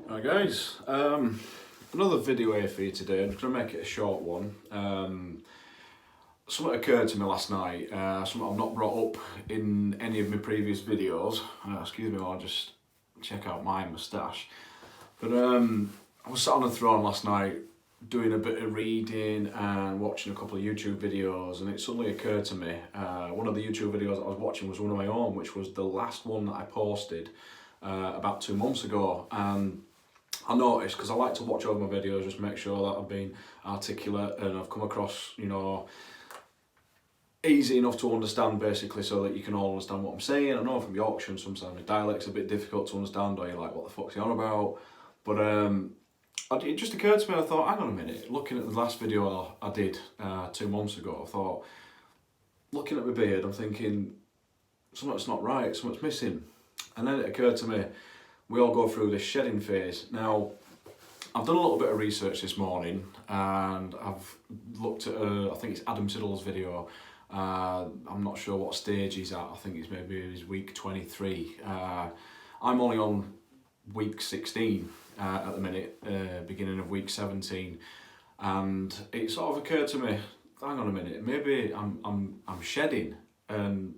Hi guys, another video here for you today. I'm going to make it a short one. Something occurred to me last night, something I've not brought up in any of my previous videos. Excuse me while I just check out my moustache. But I was sat on the throne last night doing a bit of reading and watching a couple of YouTube videos, and it suddenly occurred to me, one of the YouTube videos I was watching was one of my own, which was the last one that I posted about 2 months ago. And I noticed, because I like to watch over my videos, just make sure that I've been articulate and I've come across, easy enough to understand, basically, so that you can all understand what I'm saying. I know from Yorkshire and sometimes my dialect's a bit difficult to understand, or you're like, what the fuck's he on about? But it just occurred to me, I thought, hang on a minute, looking at the last video I did 2 months ago, I thought, looking at my beard, I'm thinking, something's not right, something's missing. And then it occurred to me, we all go through this shedding phase. Now, I've done a little bit of research this morning, and I've looked at, I think it's Adam Siddle's video. I'm not sure what stage he's at. I think it's maybe his week 23. I'm only on week 16 at the minute, beginning of week 17. And it sort of occurred to me, hang on a minute, maybe I'm shedding, and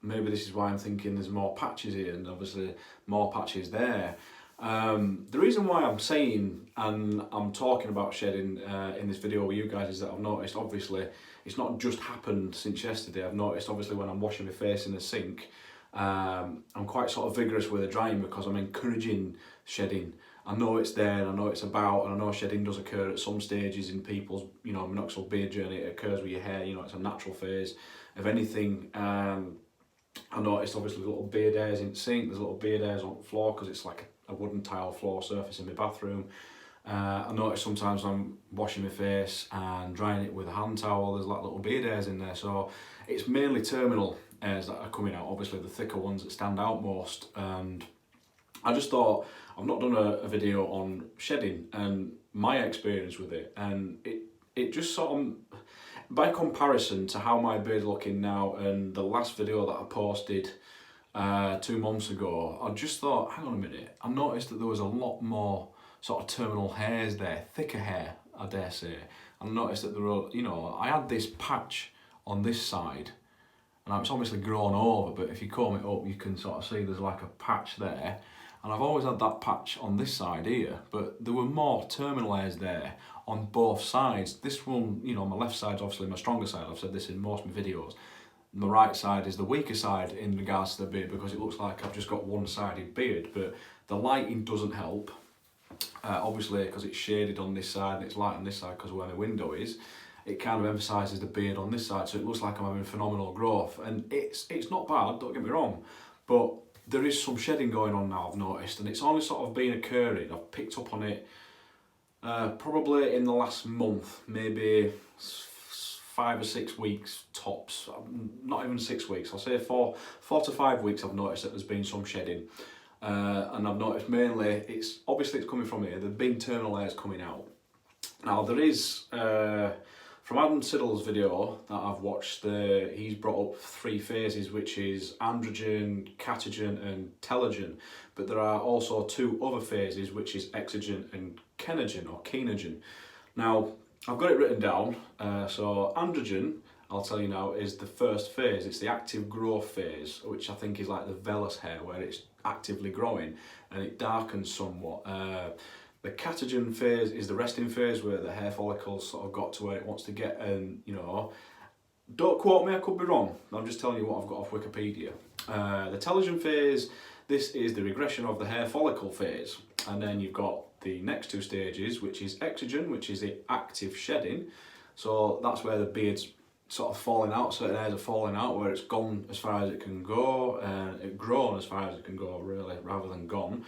maybe this is why I'm thinking there's more patches here, and obviously more patches there. The reason why I'm saying and I'm talking about shedding in this video with you guys is that I've noticed, obviously, it's not just happened since yesterday. I've noticed, obviously, when I'm washing my face in the sink, I'm quite sort of vigorous with the drying because I'm encouraging shedding. I know it's there, and I know it's about, and I know shedding does occur at some stages in people's, minoxidil beard journey. It occurs with your hair, it's a natural phase of anything. I noticed, obviously, the little beard hairs in the sink, there's little beard hairs on the floor because it's like a wooden tile floor surface in my bathroom. I noticed sometimes when I'm washing my face and drying it with a hand towel, there's like little beard hairs in there. So it's mainly terminal hairs that are coming out, obviously the thicker ones that stand out most. And I just thought, I've not done a video on shedding and my experience with it, and it just sort of, by comparison to how my beard's looking now and the last video that I posted 2 months ago, I just thought, hang on a minute, I noticed that there was a lot more sort of terminal hairs there, thicker hair, I dare say. I noticed that there were, I had this patch on this side, and it's obviously grown over, but if you comb it up, you can sort of see there's like a patch there. And I've always had that patch on this side here, but there were more terminal hairs there on both sides. This one, my left side's obviously my stronger side. I've said this in most of my videos. My right side is the weaker side in regards to the beard because it looks like I've just got one-sided beard, but the lighting doesn't help. Obviously, because it's shaded on this side and it's light on this side because of where my window is, it kind of emphasises the beard on this side, so it looks like I'm having phenomenal growth. And it's not bad, don't get me wrong, but there is some shedding going on now, I've noticed, and it's only sort of been occurring. I've picked up on it probably in the last month, maybe 5 or 6 weeks tops. Not even 6 weeks, I'll say 4 to 5 weeks I've noticed that there's been some shedding. And I've noticed mainly, it's coming from here, there've been terminal hairs coming out. Now there is, from Adam Siddle's video that I've watched, he's brought up 3 phases, which is androgen, catagen and telogen. But there are also 2 other phases, which is exogen and kenogen or kenogen. Now, I've got it written down. So androgen, I'll tell you now, is the first phase. It's the active growth phase, which I think is like the vellus hair, where it's actively growing and it darkens somewhat. The catagen phase is the resting phase, where the hair follicles sort of got to where it wants to get, and don't quote me, I could be wrong. I'm just telling you what I've got off Wikipedia. The telogen phase, this is the regression of the hair follicle phase. And then you've got the next 2 stages, which is exogen, which is the active shedding. So that's where the beard's sort of falling out, certain hairs are falling out, where it's gone as far as it can go, and it's grown as far as it can go, really, rather than gone.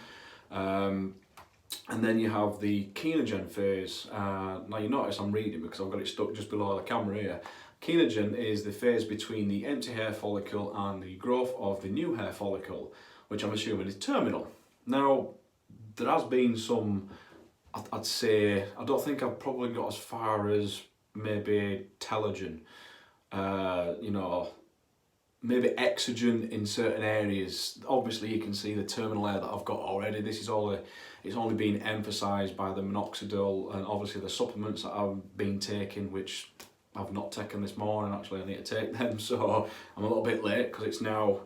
And then you have the kenogen phase. Now you notice I'm reading because I've got it stuck just below the camera here. Kenogen is the phase between the empty hair follicle and the growth of the new hair follicle, which I'm assuming is terminal. Now, there has been some, I'd say, I don't think I've probably got as far as maybe telogen. maybe exogen in certain areas. Obviously you can see the terminal layer that I've got already. This is all it's only been emphasised by the Minoxidil and obviously the supplements that I've been taking, which I've not taken this morning. Actually I need to take them, so I'm a little bit late because it's now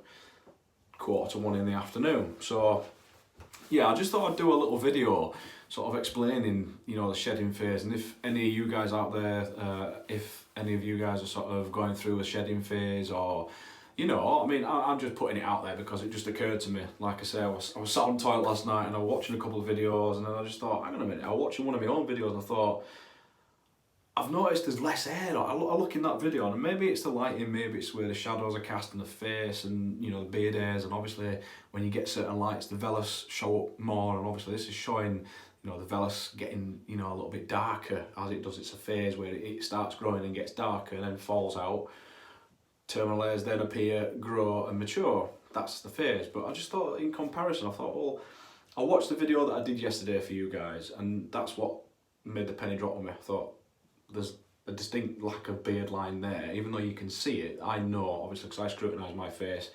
1:45 in the afternoon. So yeah, I just thought I'd do a little video sort of explaining, you know, the shedding phase, and if any of you guys out there, if any of you guys are sort of going through a shedding phase, or, you know, I mean, I'm just putting it out there because it just occurred to me. Like I say, I was sat on the toilet last night and I was watching a couple of videos, and then I just thought, hang on a minute, I was watching one of my own videos and I thought, I've noticed there's less hair. I look in that video and maybe it's the lighting, maybe it's where the shadows are cast in the face and, you know, the beard hairs, and obviously when you get certain lights the vellus show up more, and obviously this is showing, you know, the vellus getting, you know, a little bit darker as it does. It's a phase where it starts growing and gets darker and then falls out. Terminal layers then appear, grow and mature. That's the phase. But I just thought, in comparison, I thought, well, I watched the video that I did yesterday for you guys, and that's what made the penny drop on me. I thought, there's a distinct lack of beard line there, even though you can see it. I know, obviously, because I scrutinise my face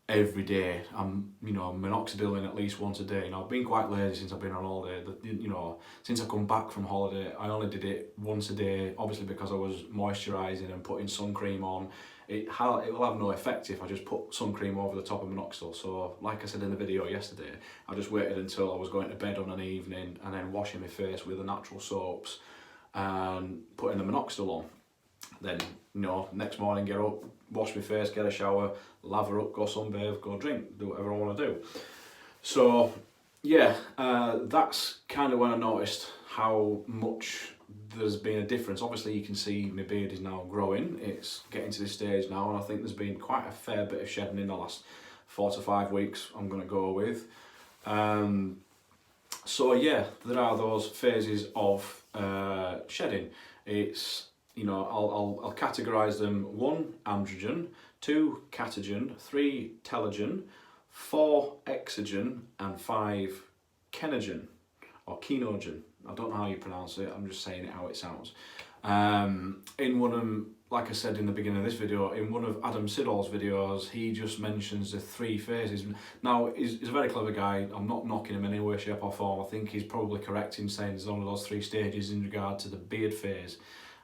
every day. I'm, you know, minoxidil at least once a day. You know, I've been quite lazy since I've been on holiday. You know, since I come back from holiday, I only did it once a day, obviously because I was moisturising and putting sun cream on. It will have no effect if I just put sun cream over the top of minoxidil. So, like I said in the video yesterday, I just waited until I was going to bed on an evening and then washing my face with the natural soaps and putting the minoxidil on. Then, you know, next morning get up, wash my face, get a shower, lather up, go sunbathe, go drink, do whatever I want to do. So yeah, that's kind of when I noticed how much there's been a difference. Obviously you can see my beard is now growing, it's getting to this stage now, and I think there's been quite a fair bit of shedding in the last 4 to 5 weeks, I'm going to go with. So yeah, there are those phases of shedding. It's, you know, I'll categorise them: 1 androgen, 2 catagen, 3 telogen, 4 exogen, and 5 kenogen or kenogen. I don't know how you pronounce it, I'm just saying it how it sounds. In one of them, like I said in the beginning of this video, in one of Adam Siddall's videos, he just mentions the 3 phases. Now, he's a very clever guy. I'm not knocking him in any way, shape or form. I think he's probably correct in saying there's only those 3 stages in regard to the beard phase.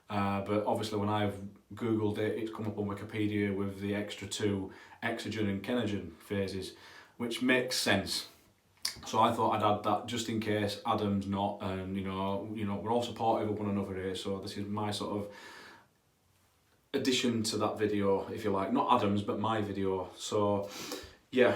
But obviously when I've Googled it, it's come up on Wikipedia with the extra 2 exogen and kenogen phases, which makes sense. So I thought I'd add that just in case Adam's not, and you know, we're all supportive of one another here. So this is my sort of addition to that video, if you like, not Adam's but my video. So yeah,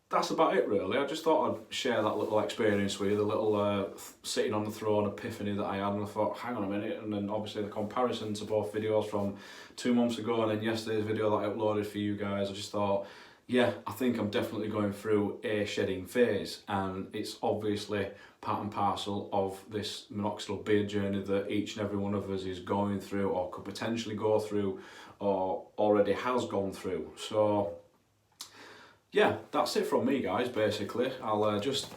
that's about it really. I just thought I'd share that little experience with you, the little sitting on the throne epiphany that I had, and I thought, hang on a minute, and then obviously the comparison to both videos from 2 months ago and then yesterday's video that I uploaded for you guys. I just thought, yeah, I think I'm definitely going through a shedding phase, and it's obviously part and parcel of this minoxidil beard journey that each and every one of us is going through, or could potentially go through, or already has gone through. So yeah, that's it from me guys, basically. I'll just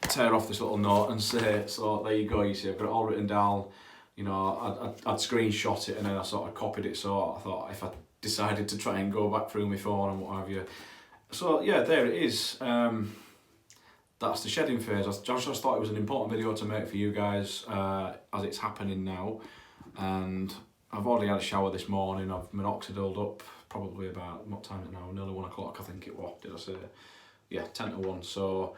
tear off this little note and say, so there you go, you see I've got it all written down. You know, I'd screenshot it and then I sort of copied it, so I thought if I decided to try and go back through my phone and what have you. So yeah, there it is. That's the shedding phase. I just thought it was an important video to make for you guys as it's happening now. And I've already had a shower this morning. I've minoxidiled up probably about, what time is it now? Nearly 1 o'clock I think it was. Did I say? Yeah, 10 to 1. So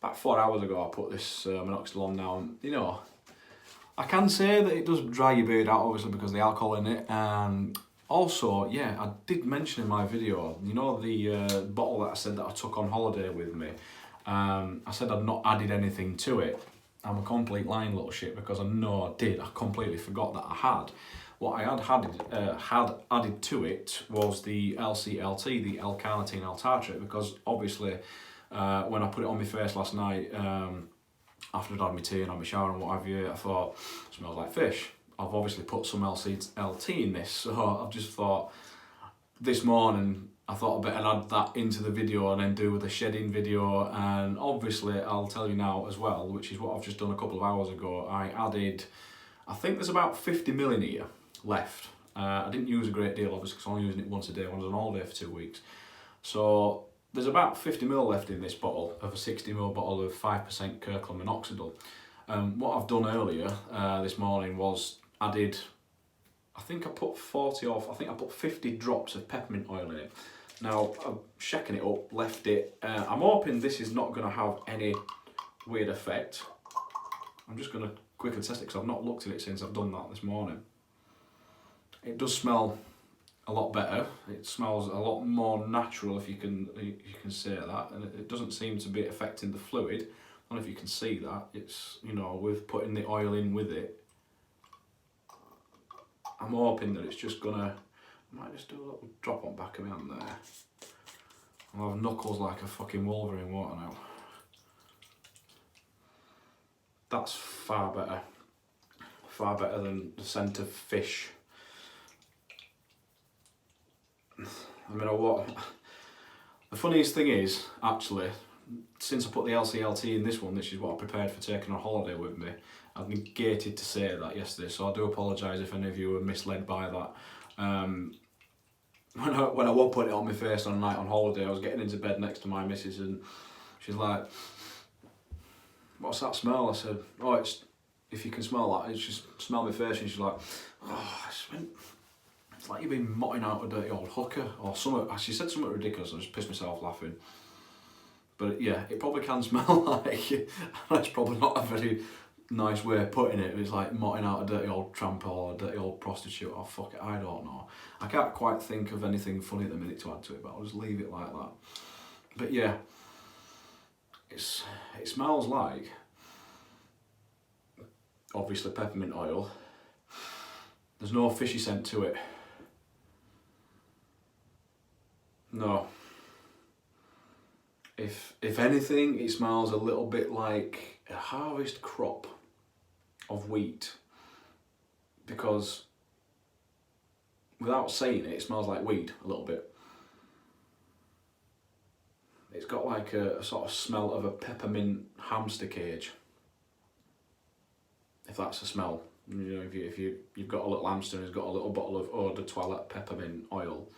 about 4 hours ago I put this minoxidil on now. And, you know, I can say that it does dry your beard out, obviously, because of the alcohol in it. And also, yeah, I did mention in my video, you know, the bottle that I said that I took on holiday with me. I said I'd not added anything to it. I'm a complete lying little shit, because I know I did. I completely forgot that I had. What I had added to it was the LCLT, the L-carnitine L-tartrate, because obviously when I put it on my face last night, after I'd had my tea and had my shower and what have you, I thought, it smells like fish. I've obviously put some LT in this, so I've just thought, this morning, I thought I better add that into the video and then do the shedding video. And obviously, I'll tell you now as well, which is what I've just done a couple of hours ago, I added, I think there's about 50 ml in here left. I didn't use a great deal, obviously, because I'm only using it once a day when I was on holiday for 2 weeks. So there's about 50ml left in this bottle of a 60ml bottle of 5% Kirkland Minoxidil. What I've done earlier this morning was I think I put 50 drops of peppermint oil in it. Now, I'm shaking it up, left it. I'm hoping this is not going to have any weird effect. I'm just going to quickly test it because I've not looked at it since I've done that this morning. It does smell a lot better. It smells a lot more natural, if you can say that, and it doesn't seem to be affecting the fluid. I don't know if you can see that. It's, you know, with putting the oil in with it, I'm hoping that it's just gonna, I might just do a little drop on back of my hand there. I'll have knuckles like a fucking Wolverine, won't I now? That's far better than the scent of fish. I mean, the funniest thing is, actually, since I put the LCLT in this one, this is what I prepared for taking on holiday with me. I've negated to say that yesterday, so I do apologise if any of you were misled by that. When I was putting it on my face on a night on holiday, I was getting into bed next to my missus and she's like, "What's that smell?" I said, "Oh, it's, if you can smell that," and she smelled my face and she's like, "Oh, it's like you've been motting out a dirty old hooker," or something. She said something ridiculous and I just pissed myself laughing. But yeah, it probably can smell like, that's probably not a very nice way of putting it. It's like motting out a dirty old tramp or a dirty old prostitute, or fuck it, I don't know. I can't quite think of anything funny at the minute to add to it, but I'll just leave it like that. But yeah, it smells like, obviously, peppermint oil. There's no fishy scent to it. No. If anything, it smells a little bit like a harvest crop of wheat, because without saying it, it smells like weed a little bit. It's got like a sort of smell of a peppermint hamster cage, if that's a smell. You know, if you've got a little hamster and he's got a little bottle of eau de toilette peppermint oil,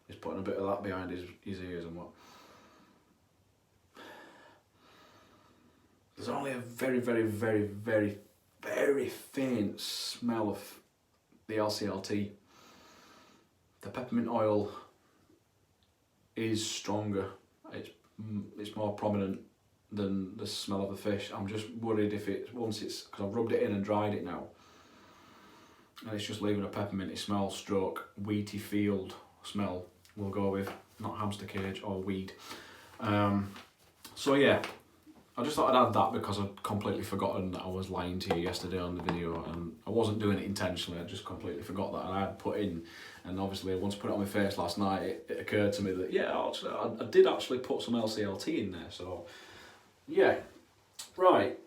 he's putting a bit of that behind his ears and what. There's only a very, very, very, very, very faint smell of the LCLT. The peppermint oil is stronger. It's more prominent than the smell of the fish. I'm just worried if because I've rubbed it in and dried it now, and it's just leaving a pepperminty smell stroke wheaty field smell. We'll go with, not hamster cage or weed. So yeah, I just thought I'd add that because I'd completely forgotten that I was lying to you yesterday on the video, and I wasn't doing it intentionally. I just completely forgot that, and I had put in, and obviously once I put it on my face last night, it occurred to me that yeah, actually, I did actually put some LCLT in there. So yeah, right.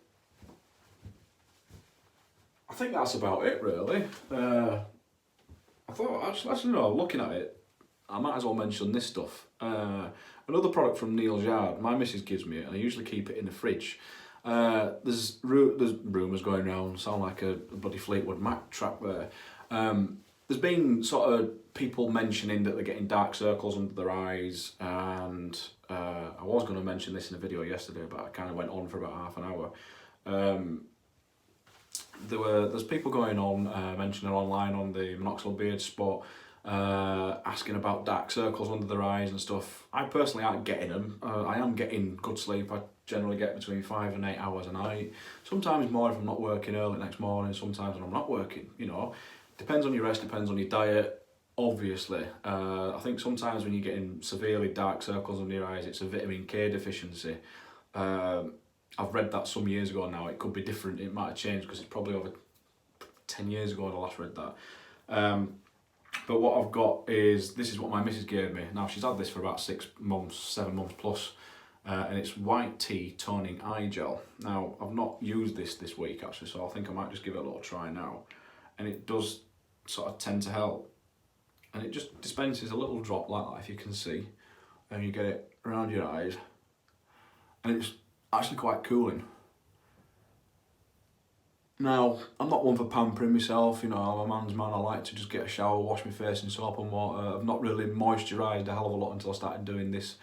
I think that's about it really. I thought actually no, looking at it, I might as well mention this stuff. Another product from Neil's Yard, my missus gives me it, and I usually keep it in the fridge. There's rumours going around, sound like a bloody Fleetwood Mac track there. There's been sort of people mentioning that they're getting dark circles under their eyes, and I was going to mention this in a video yesterday, but I kind of went on for about half an hour. There's people going on, mentioning online on the Minoxidil beard spot, asking about dark circles under their eyes and stuff. I personally aren't getting them. I am getting good sleep. I generally get between 5 and 8 hours a night. Sometimes more if I'm not working early next morning, sometimes when I'm not working, you know. Depends on your rest, depends on your diet, obviously. I think sometimes when you're getting severely dark circles under your eyes, it's a vitamin K deficiency. I've read that some years ago now. It could be different, it might have changed because it's probably over 10 years ago when I last read that. But what I've got is, this is what my missus gave me. Now she's had this for about 6 months, 7 months plus, and it's white tea toning eye gel. Now I've not used this week actually, so I think I might just give it a little try now. And it does sort of tend to help. And it just dispenses a little drop like that, if you can see, and you get it around your eyes. And it's actually quite cooling. Now, I'm not one for pampering myself, you know, I'm a man's man, I like to just get a shower, wash my face in soap and water. I've not really moisturised a hell of a lot until I started doing this.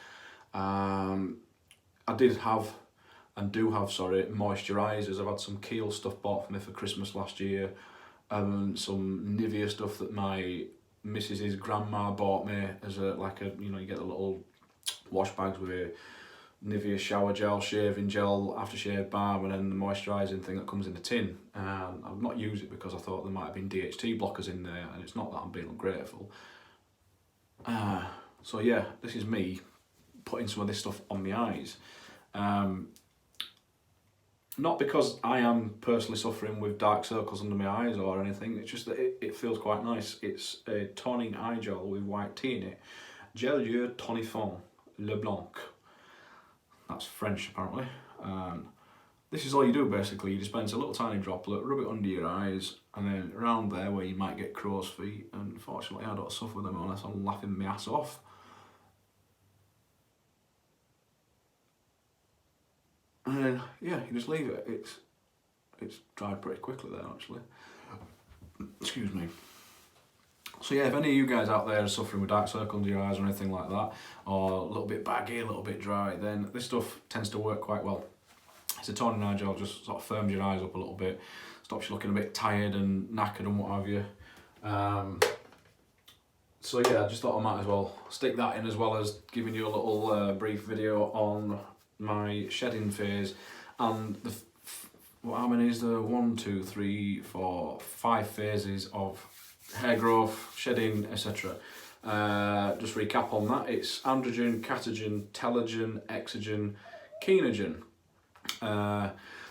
I did have, and do have, sorry, moisturisers. I've had some Kiehl stuff bought for me for Christmas last year, some Nivea stuff that my missus's grandma bought me as a, like a, you know, you get the little wash bags with Nivea shower gel, shaving gel, aftershave balm, and then the moisturising thing that comes in a tin. I've not used it because I thought there might have been DHT blockers in there, and it's not that I'm being ungrateful. So yeah, this is me putting some of this stuff on my eyes. Not because I am personally suffering with dark circles under my eyes or anything, it's just that it feels quite nice. It's a toning eye gel with white tea in it. Gel Yeux Tonifiant Le Blanc. That's French apparently. This is all you do basically. You dispense a little tiny droplet, rub it under your eyes, and then around there where you might get crow's feet. And fortunately I don't suffer with them unless I'm laughing my ass off. And then, yeah, you just leave it. It's dried pretty quickly there actually. Excuse me. So yeah, if any of you guys out there are suffering with dark circles under your eyes or anything like that, or a little bit baggy, a little bit dry, then this stuff tends to work quite well. It's a toning eye gel, just sort of firms your eyes up a little bit, stops you looking a bit tired and knackered and what have you. So yeah, I just thought I might as well stick that in, as well as giving you a little brief video on my shedding phase and the how many is there? 1, 2, 3, 4, 5 phases of hair growth, shedding, etc. Just recap on that. It's androgen, catagen, telogen, exogen, kenogen.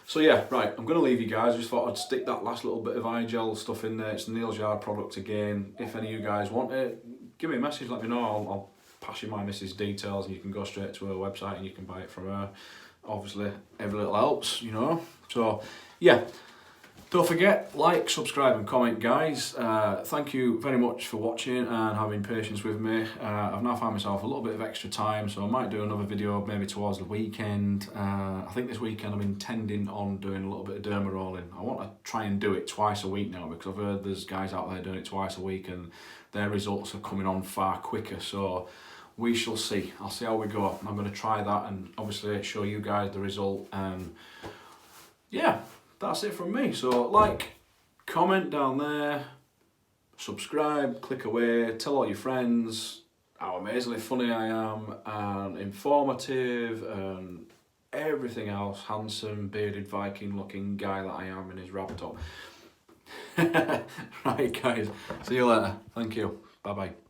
So yeah, right, I'm going to leave you guys. Just thought I'd stick that last little bit of eye gel stuff in there. It's the Neil's Yard product again. If any of you guys want it, give me a message, let me know. I'll pass you my missus' details and you can go straight to her website and you can buy it from her. Obviously, every little helps, you know. So yeah, don't forget, like, subscribe and comment, guys. Thank you very much for watching and having patience with me. I've now found myself a little bit of extra time, so I might do another video maybe towards the weekend. I think this weekend I'm intending on doing a little bit of derma rolling. I want to try and do it twice a week now, because I've heard there's guys out there doing it twice a week and their results are coming on far quicker. So we shall see. I'll see how we go. I'm going to try that and obviously show you guys the result. And yeah, that's it from me. So like, comment down there, subscribe, click away, tell all your friends how amazingly funny I am and informative and everything else. Handsome, bearded Viking looking guy that I am in his wrap top. Right guys, see you later. Thank you. Bye bye.